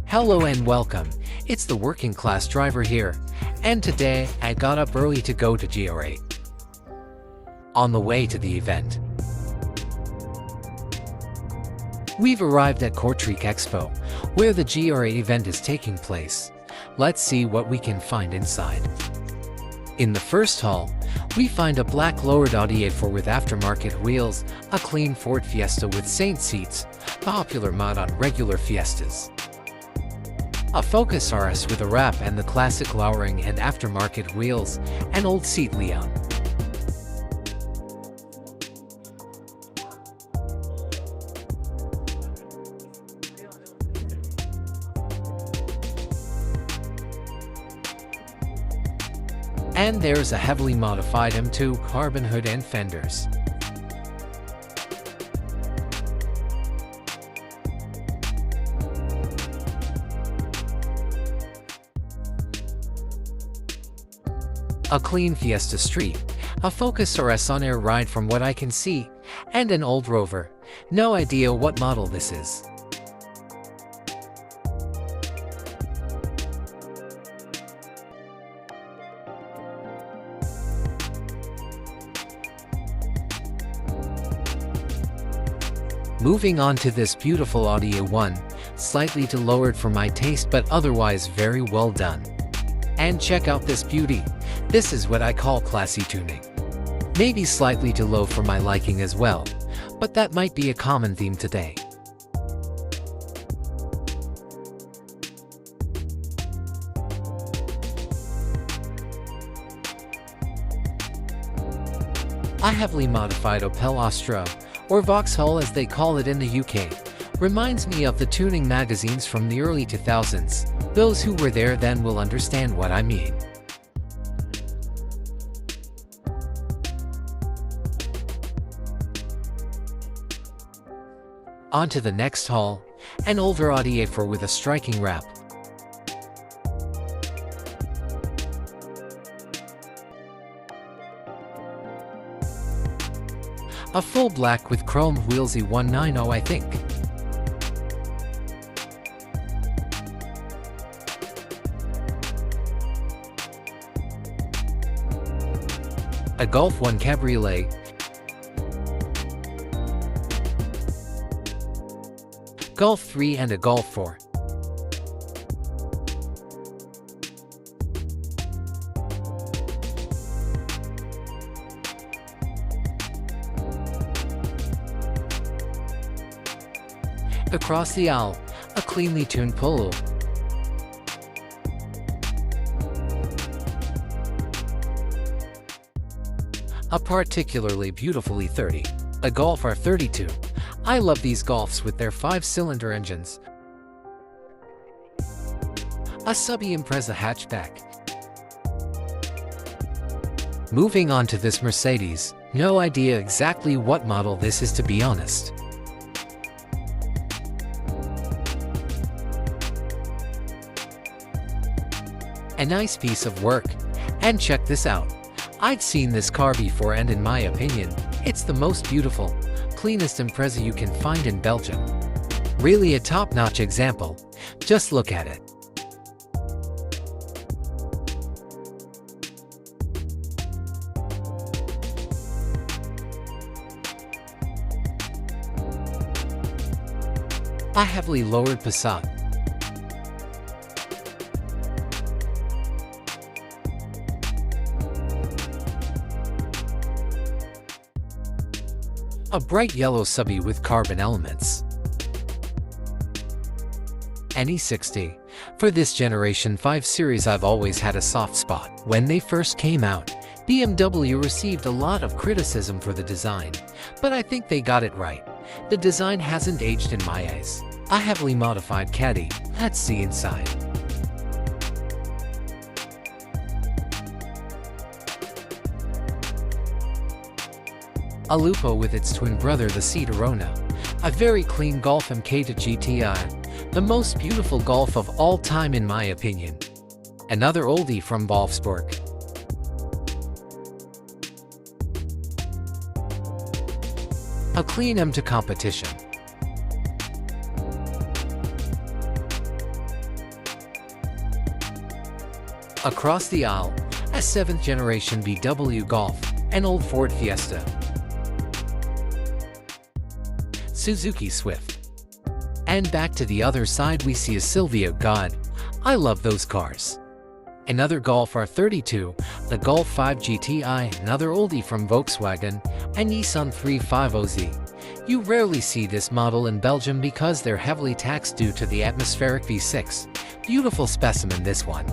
Hello and welcome, it's the working class driver here, and today I got up early to go to GR8. On the way to the event, we've arrived at Kortrijk Expo, where the GR8 event is taking place. Let's see what we can find inside. In the first hall, we find a black lowered Audi A4 with aftermarket wheels, a clean Ford Fiesta with Saint seats, popular mod on regular Fiestas, a Focus RS with a wrap and the classic lowering and aftermarket wheels, an old seat Leon. And there's a heavily modified M2 carbon hood and fenders. A clean Fiesta Street, a Focus RS on air ride from what I can see, and an old Rover. No idea what model this is. Moving on to this beautiful Audi A1, slightly too lowered for my taste but otherwise very well done. And check out this beauty. This is what I call classy tuning. Maybe slightly too low for my liking as well, but that might be a common theme today. A heavily modified Opel Astra, or Vauxhall as they call it in the UK, reminds me of the tuning magazines from the early 2000s. Those who were there then will understand what I mean. On to the next hall, an older Audi A4 with a striking wrap. A full black with chrome wheels E190 I think. A Golf 1 Cabriolet. Golf 3 and a Golf 4. Across the aisle, a cleanly tuned Polo. A particularly beautiful E30, a Golf R32. I love these Golfs with their 5-cylinder engines. A Subby Impreza hatchback. Moving on to this Mercedes, no idea exactly what model this is to be honest. A nice piece of work, and check this out. I've seen this car before and in my opinion, it's the most beautiful, cleanest Impreza you can find in Belgium. Really a top-notch example, just look at it. A heavily lowered Passat. A bright yellow Subby with carbon elements. An E60. For this Generation 5 series I've always had a soft spot. When they first came out, BMW received a lot of criticism for the design, but I think they got it right. The design hasn't aged in my eyes. A heavily modified Caddy. Let's see inside. A Lupo with its twin brother the Seat Arona. A very clean Golf MK2 GTI, the most beautiful Golf of all time in my opinion. Another oldie from Wolfsburg. A clean M2 competition. Across the aisle, a 7th generation VW Golf, an old Ford Fiesta, Suzuki Swift. And back to the other side we see a Silvio. God, I love those cars. Another Golf R32, the Golf 5 GTI, another oldie from Volkswagen, and Nissan 350Z. You rarely see this model in Belgium because they're heavily taxed due to the atmospheric V6. Beautiful specimen, this one.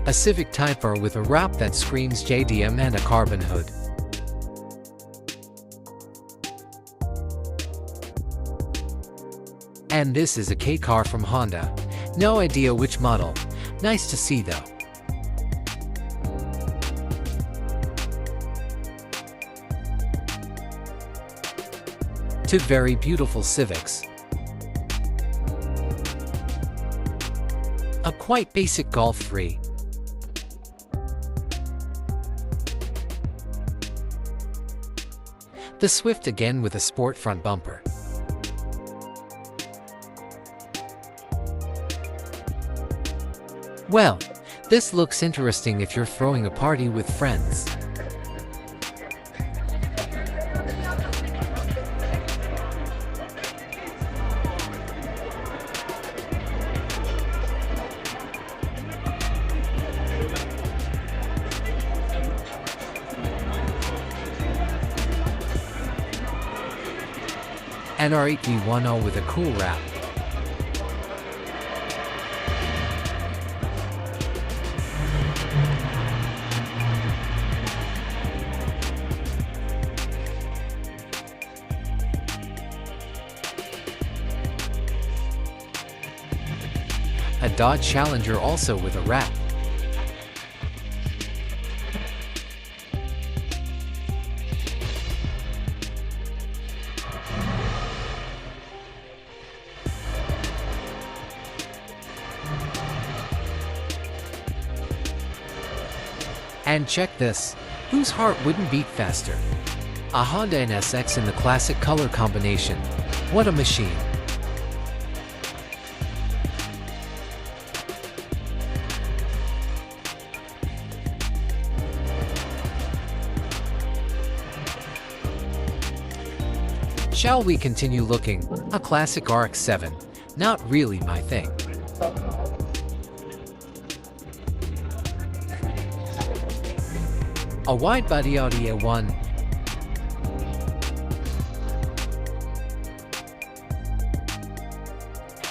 A Civic Type R with a wrap that screams JDM and a carbon hood. And this is a K car from Honda. No idea which model. Nice to see though. Two very beautiful Civics. A quite basic Golf 3. The Swift again with a sport front bumper. Well, this looks interesting if you're throwing a party with friends. An R8 V10 with a cool wrap. A Dodge Challenger also with a wrap. And check this, whose heart wouldn't beat faster? A Honda NSX in the classic color combination. What a machine! Shall we continue looking? A classic RX-7. Not really my thing. A wide-body Audi A1.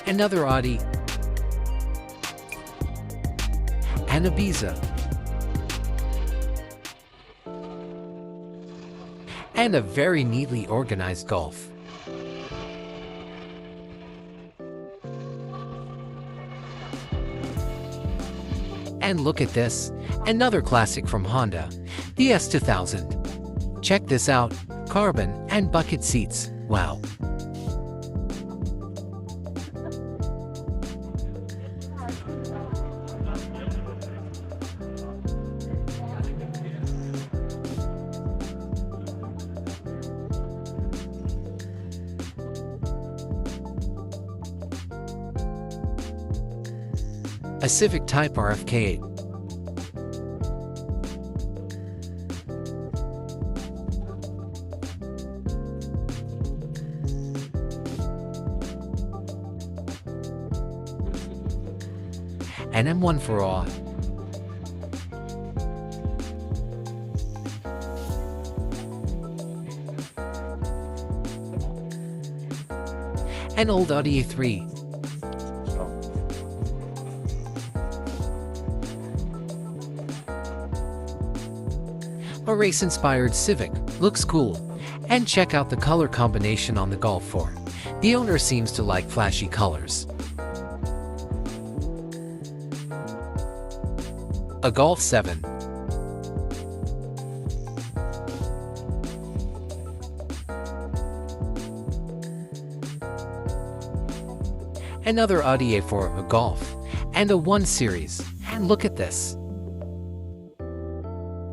Another Audi. An Ibiza. And a very neatly organized Golf. And look at this, another classic from Honda, the S2000. Check this out, carbon and bucket seats, wow. A Civic Type R FK8. An M1 for all. An old Audi A3. A race-inspired Civic, looks cool. And check out the color combination on the Golf 4. The owner seems to like flashy colors. A Golf 7. Another Audi A4, a Golf, and a 1 Series. And look at this.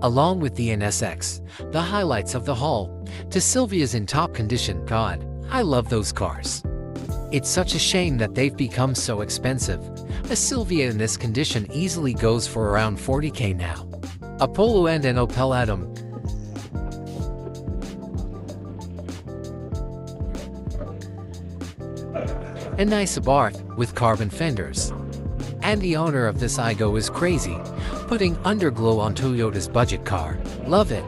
along with the NSX, the highlights of the haul. To Silvia's in top condition. God, I love those cars. It's such a shame that they've become so expensive. A Silvia in this condition easily goes for around 40k now. A Polo and an Opel Adam. A nice Abarth with carbon fenders. And the owner of this Igo is crazy, putting underglow on Toyota's budget car. Love it.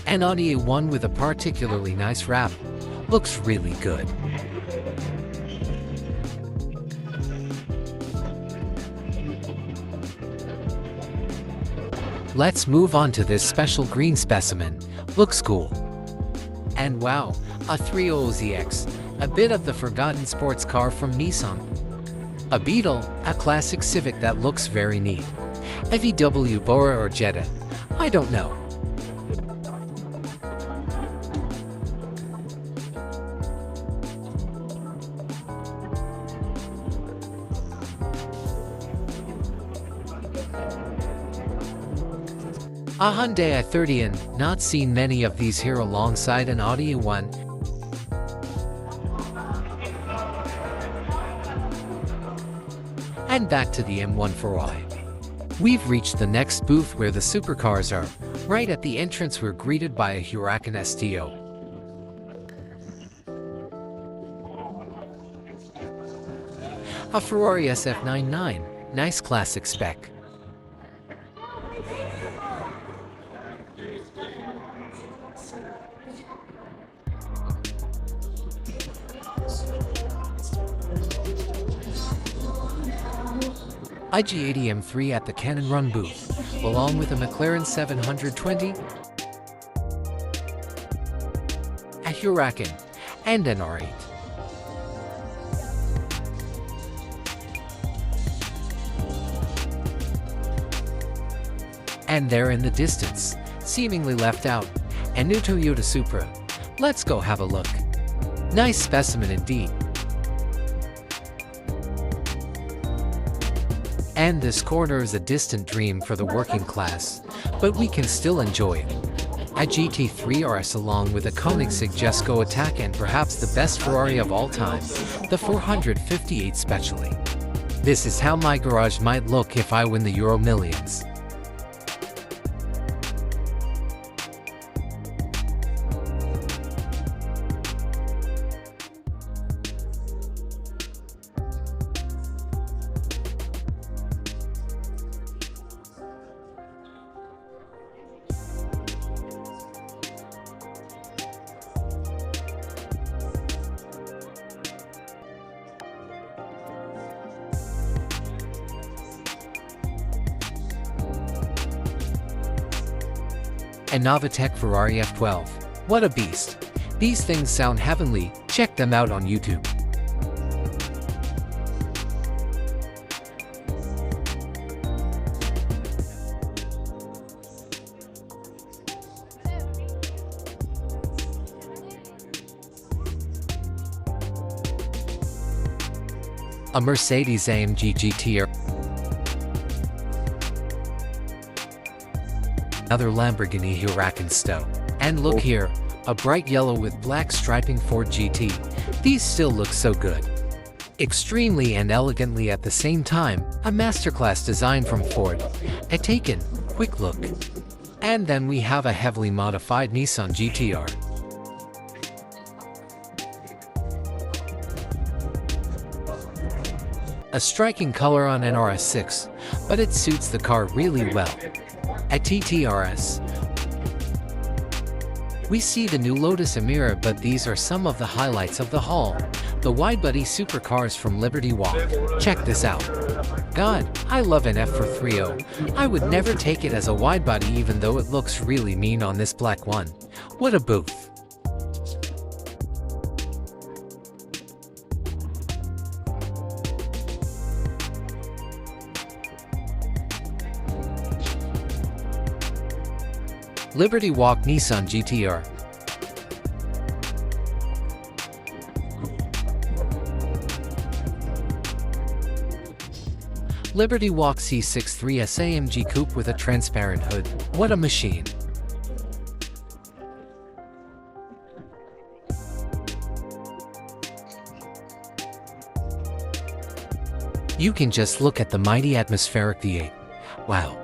An Audi A1 with a particularly nice wrap. Looks really good. Let's move on to this special green specimen. Looks cool. And wow, a 300ZX, a bit of the forgotten sports car from Nissan. A Beetle, a classic Civic that looks very neat. A VW Bora or Jetta, I don't know. A Hyundai i30, not seen many of these here alongside an Audi A1. And back to the M1 Ferrari. We've reached the next booth where the supercars are. Right at the entrance we're greeted by a Huracan STO. A Ferrari SF99, nice classic spec. IG80 M3 at the Cannon Run booth, along with a McLaren 720, a Huracan, and an R8. And there in the distance, seemingly left out, a new Toyota Supra. Let's go have a look. Nice specimen indeed. And this corner is a distant dream for the working class, but we can still enjoy it. A GT3 RS along with a Koenigsegg Jesko Attack and perhaps the best Ferrari of all time, the 458 Specially. This is how my garage might look if I win the Euro Millions. A Novatec Ferrari F12. What a beast. These things sound heavenly, check them out on YouTube. A Mercedes-AMG GT. Another Lamborghini Huracan STO. And look here, a bright yellow with black striping Ford GT. These still look so good. Extremely and elegantly at the same time, a masterclass design from Ford. A taken, quick look. And then we have a heavily modified Nissan GTR. A striking color on an RS6, but it suits the car really well. A TTRS. We see the new Lotus Emira, but these are some of the highlights of the haul. The widebody supercars from Liberty Walk. Check this out. God, I love an F430. I would never take it as a widebody even though it looks really mean on this black one. What a booth. Liberty Walk Nissan GTR. Liberty Walk C63S AMG Coupe with a transparent hood. What a machine! You can just look at the mighty atmospheric V8. Wow!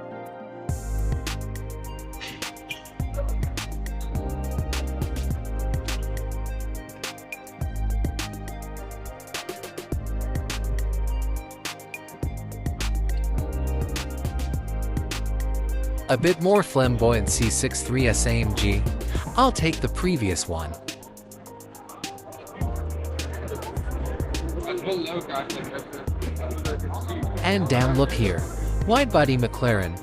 A bit more flamboyant C63S AMG. I'll take the previous one. And damn, look here. Wide-body McLaren,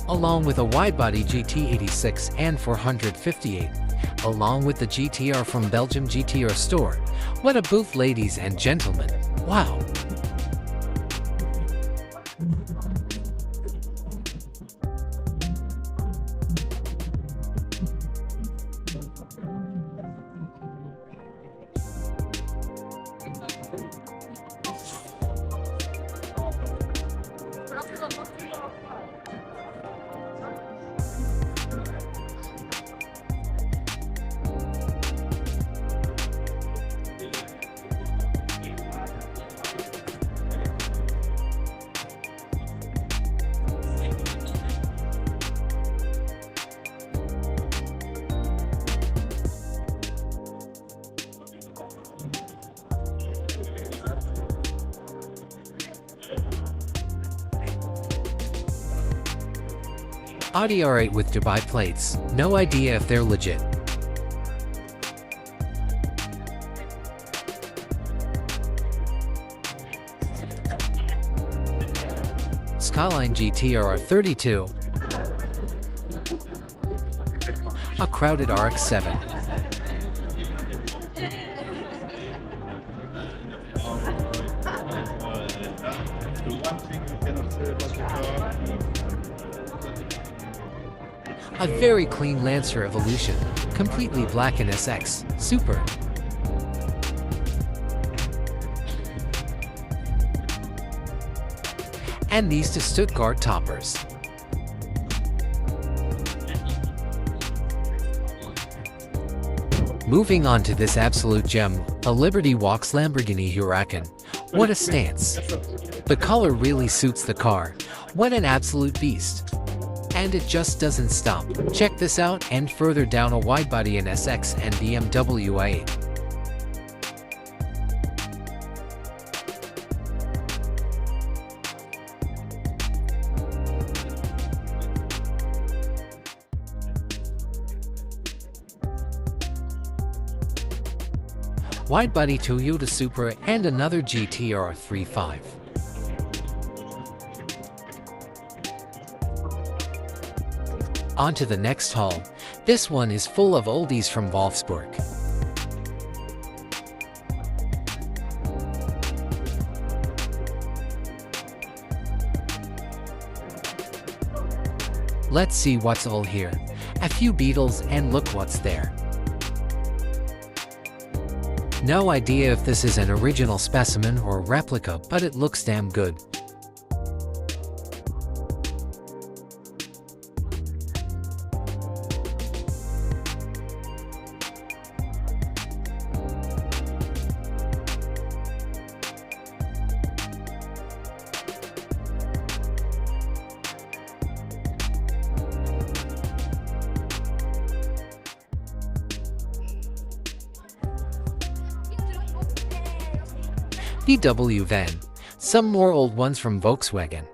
along with a wide-body GT86 and 458, along with the GTR from Belgium GTR store. What a booth, ladies and gentlemen. Wow! Audi R8 with Dubai plates. No idea if they're legit. Skyline GTR 32. A crowded RX-7. A very clean Lancer Evolution, completely black in SX, super. And these two Stuttgart toppers. Moving on to this absolute gem, a Liberty Walk's Lamborghini Huracan. What a stance. The color really suits the car. What an absolute beast. And it just doesn't stop. Check this out, and further down, a wide-body in SX and BMW i8. Wide-body Toyota Supra and another GTR 35. On to the next haul. This one is full of oldies from Wolfsburg. Let's see what's all here. A few Beetles, and look what's there. No idea if this is an original specimen or replica, but it looks damn good. VW van. Some more old ones from Volkswagen.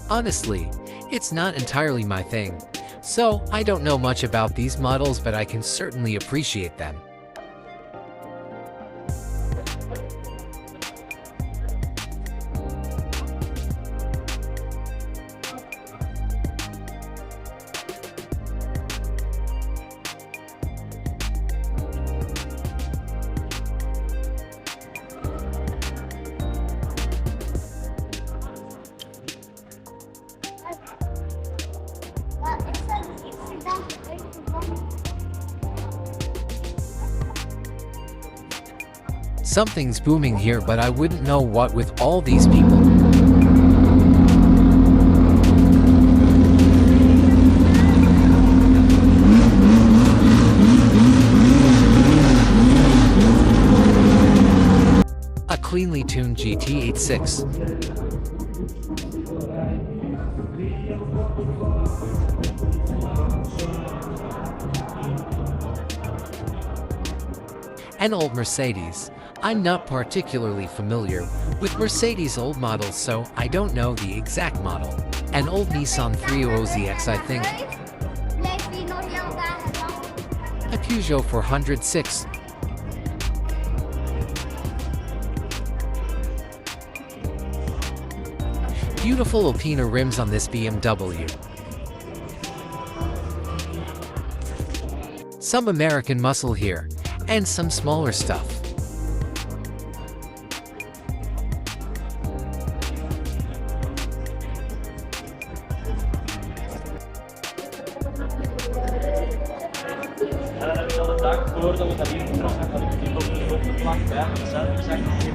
Honestly, it's not entirely my thing, so I don't know much about these models, but I can certainly appreciate them. Something's booming here, but I wouldn't know what with all these people. cleanly tuned GT86. An old Mercedes. I'm not particularly familiar with Mercedes' old models, so I don't know the exact model. An old Nissan 300ZX, I think. A Peugeot 406. Beautiful Alpina rims on this BMW. Some American muscle here, and some smaller stuff.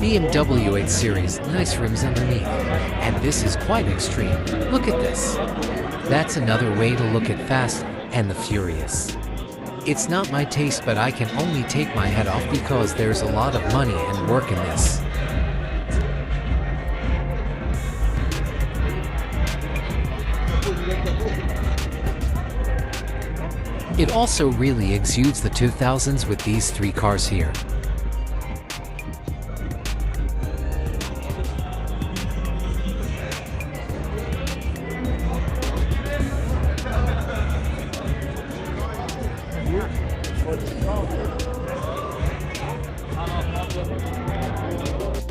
BMW 8 Series, nice rims underneath. And this is quite extreme. Look at this. That's another way to look at Fast and the Furious. It's not my taste, but I can only take my head off because there's a lot of money and work in this. It also really exudes the 2000s with these three cars here.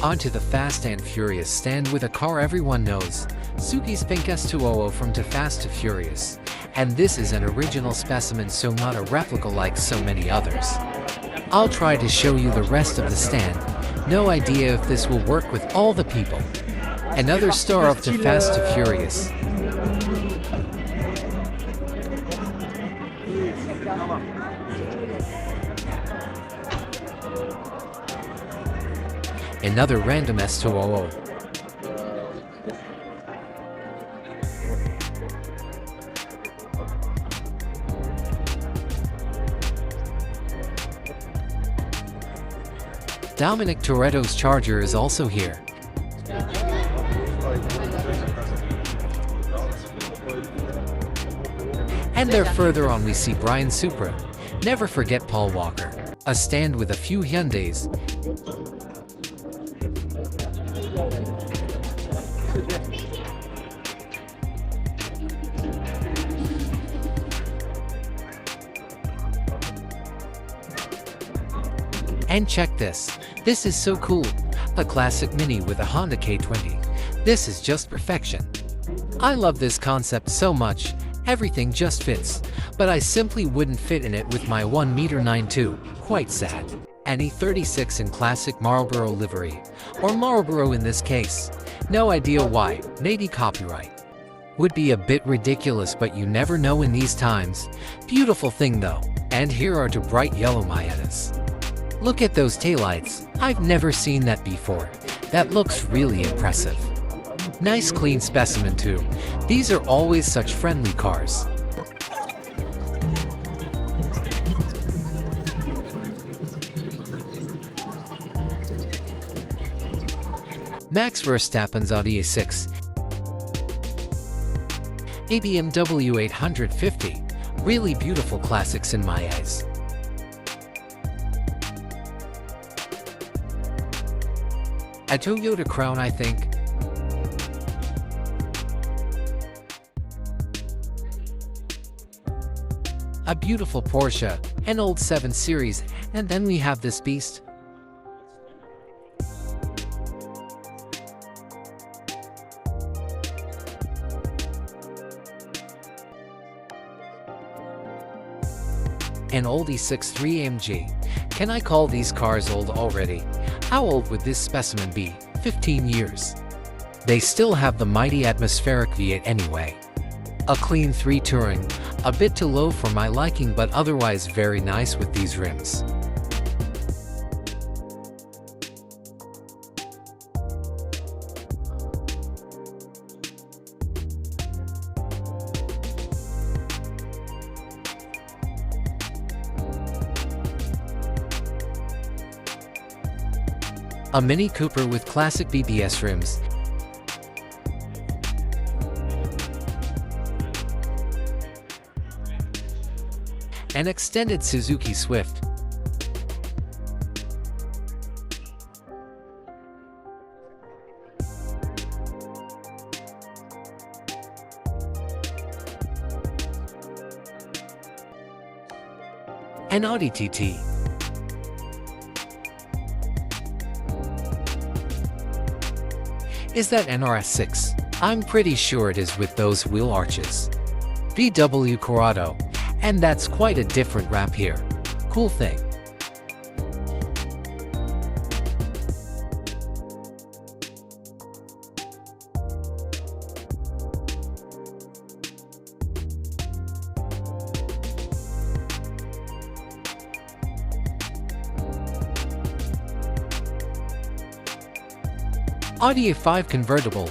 Onto the Fast and Furious stand with a car everyone knows, Suzuki's Pink S200 from Too Fast to Furious. And this is an original specimen, so not a replica like so many others. I'll try to show you the rest of the stand. No idea if this will work with all the people. Another star of Too Fast to Furious. Another random S200. Dominic Toretto's Charger is also here. And there further on we see Brian Supra. Never forget Paul Walker. A stand with a few Hyundais. And check this. This is so cool. A classic Mini with a Honda K20. This is just perfection. I love this concept so much. Everything just fits. But I simply wouldn't fit in it with my 1.92 m. Quite sad. An E36 in classic Marlboro livery. Or Marlboro in this case. No idea why. Maybe copyright. Would be a bit ridiculous, but you never know in these times. Beautiful thing though. And here are two bright yellow Maetas. Look at those taillights. I've never seen that before. That looks really impressive. Nice clean specimen too. These are always such friendly cars. Max Verstappen's Audi A6. A BMW 850. Really beautiful classics in my eyes. A Toyota Crown, I think. A beautiful Porsche, an old 7 Series, and then we have this beast. An old E63 AMG. Can I call these cars old already? How old would this specimen be? 15 years. They still have the mighty atmospheric V8 anyway. A clean 3 Touring, a bit too low for my liking, but otherwise very nice with these rims. A Mini Cooper with classic BBS rims. An extended Suzuki Swift. An Audi TT. Is that an RS6? I'm pretty sure it is with those wheel arches. VW Corrado. And that's quite a different wrap here. Cool thing. Audi A5 convertible.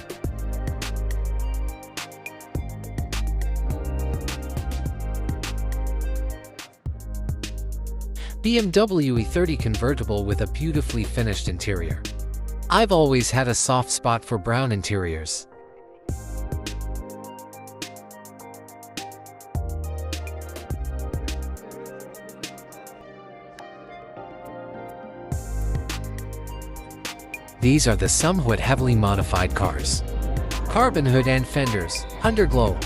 BMW E30 convertible with a beautifully finished interior. I've always had a soft spot for brown interiors. These are the somewhat heavily modified cars. Carbon hood and fenders, underglow.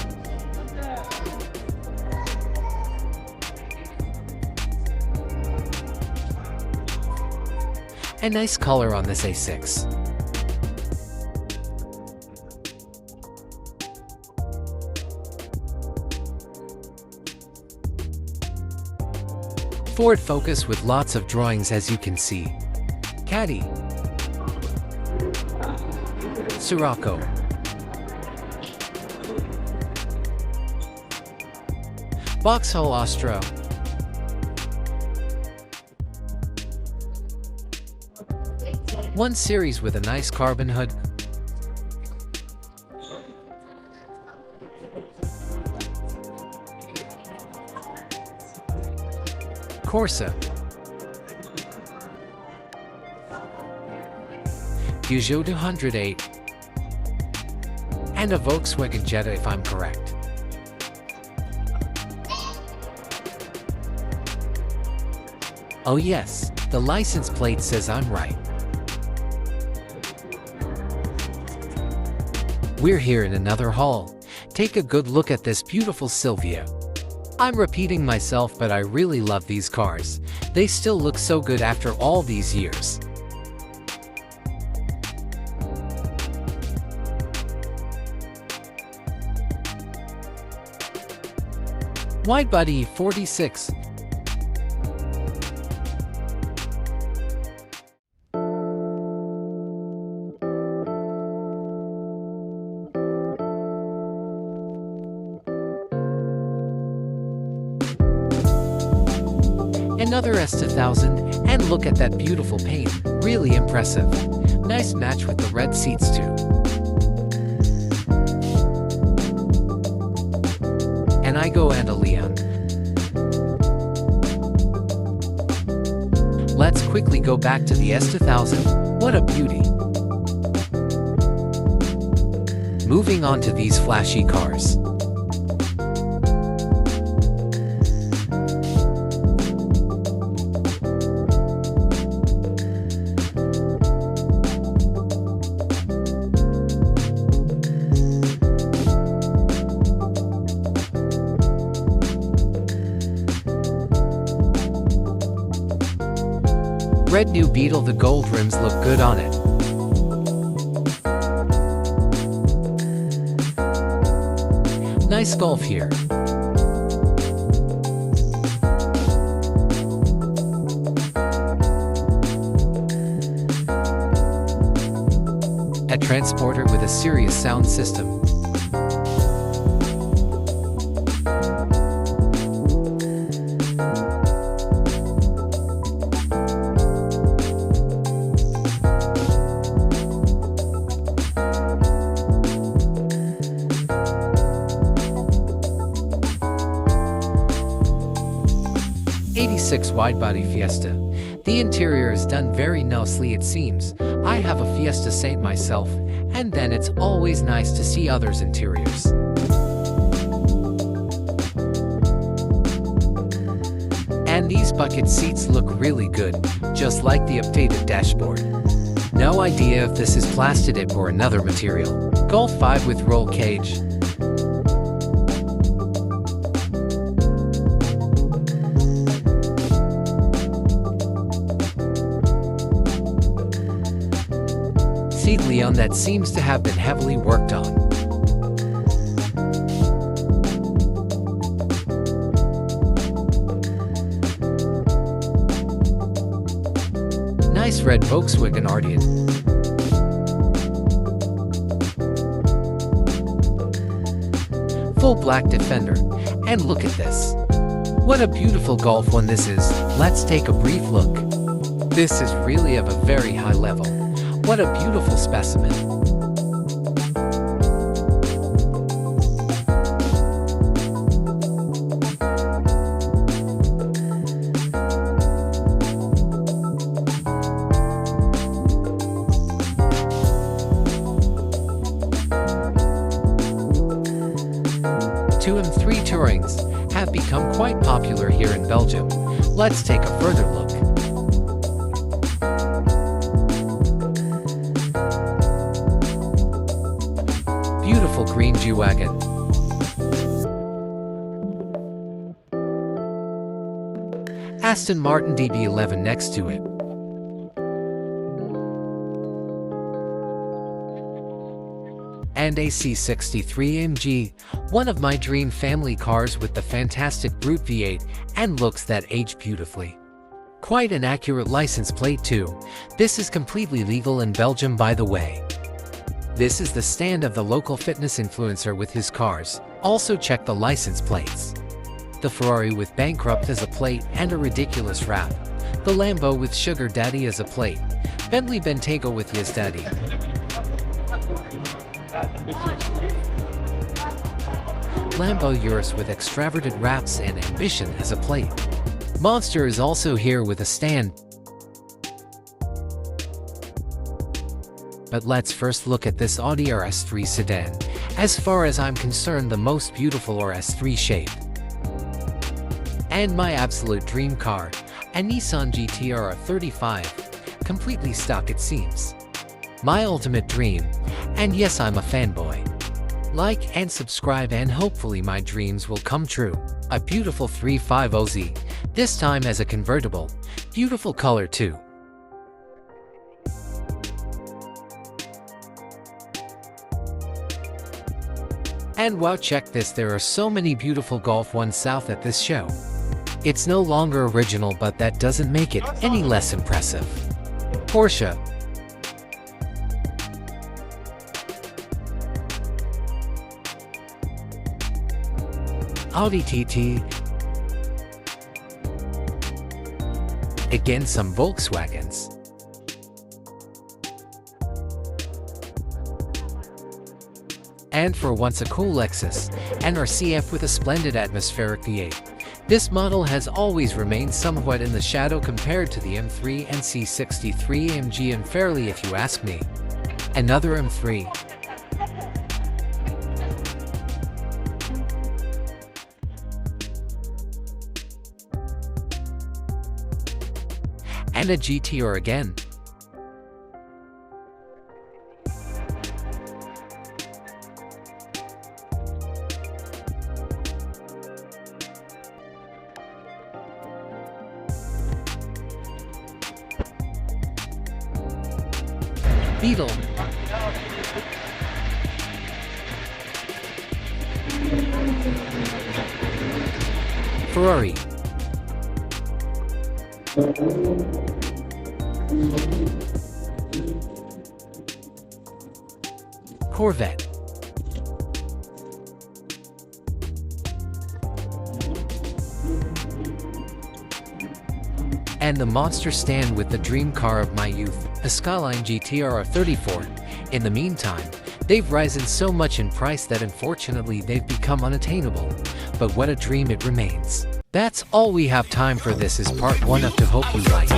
A nice color on this A6. Ford Focus with lots of drawings, as you can see. Caddy. Sirocco. Vauxhall Astra. One Series with a nice carbon hood. Corsa. Peugeot 208. And a Volkswagen Jetta, if I'm correct. Oh yes, the license plate says I'm right. We're here in another haul. Take a good look at this beautiful Silvia. I'm repeating myself, but I really love these cars. They still look so good after all these years. Widebody 46. Another S2000, and look at that beautiful paint, really impressive. Nice match with the red seats too. An Igo and a Leon. Let's quickly go back to the S2000, what a beauty. Moving on to these flashy cars. Red new Beetle, the gold rims look good on it. Nice Golf here. A Transporter with a serious sound system. '86 widebody Fiesta. The interior is done very nicely, it seems. I have a Fiesta Saint myself, and then it's always nice to see others' interiors. And these bucket seats look really good, just like the updated dashboard. No idea if this is plastic or another material. Golf 5 with roll cage. Seat Leon that seems to have been heavily worked on. Nice red Volkswagen Arteon. Full black Defender. And look at this. What a beautiful Golf 1 this is. Let's take a brief look. This is really of a very high level. What a beautiful specimen. Two M3 Tourings have become quite popular here in Belgium. Let's take a further look. Beautiful green G-Wagon. Aston Martin DB11 next to it. And a C63 AMG, one of my dream family cars with the fantastic Brute V8 and looks that age beautifully. Quite an accurate license plate too. This is completely legal in Belgium, by the way. This is the stand of the local fitness influencer with his cars. Also check the license plates. The Ferrari with bankrupt as a plate and a ridiculous wrap. The Lambo with Sugar Daddy as a plate. Bentley Bentayga with Yes Daddy. Lambo Urus with extravagant wraps and ambition as a plate. Monster is also here with a stand. But let's first look at this Audi RS3 sedan. As far as I'm concerned, the most beautiful RS3 shape. And my absolute dream car, a Nissan GT-R 35. Completely stock it seems. My ultimate dream, and yes, I'm a fanboy. Like and subscribe and hopefully my dreams will come true. A beautiful 350Z, this time as a convertible. Beautiful color too. And wow, check this, there are so many beautiful Golf 1 South at this show. It's no longer original, but that doesn't make it any less impressive. Porsche. Audi TT. Again, some Volkswagens. And for once, a cool Lexus, an RCF with a splendid atmospheric V8. This model has always remained somewhat in the shadow compared to the M3 and C63 AMG unfairly if you ask me. Another M3. And a GT-R again. Beetle. Ferrari. Corvette. And the monster stand with the dream car of my youth, a Skyline GT-R 34. In the meantime, they've risen so much in price that unfortunately they've become unattainable. But what a dream it remains. That's all we have time for. This is part 1 of To Hope You Like.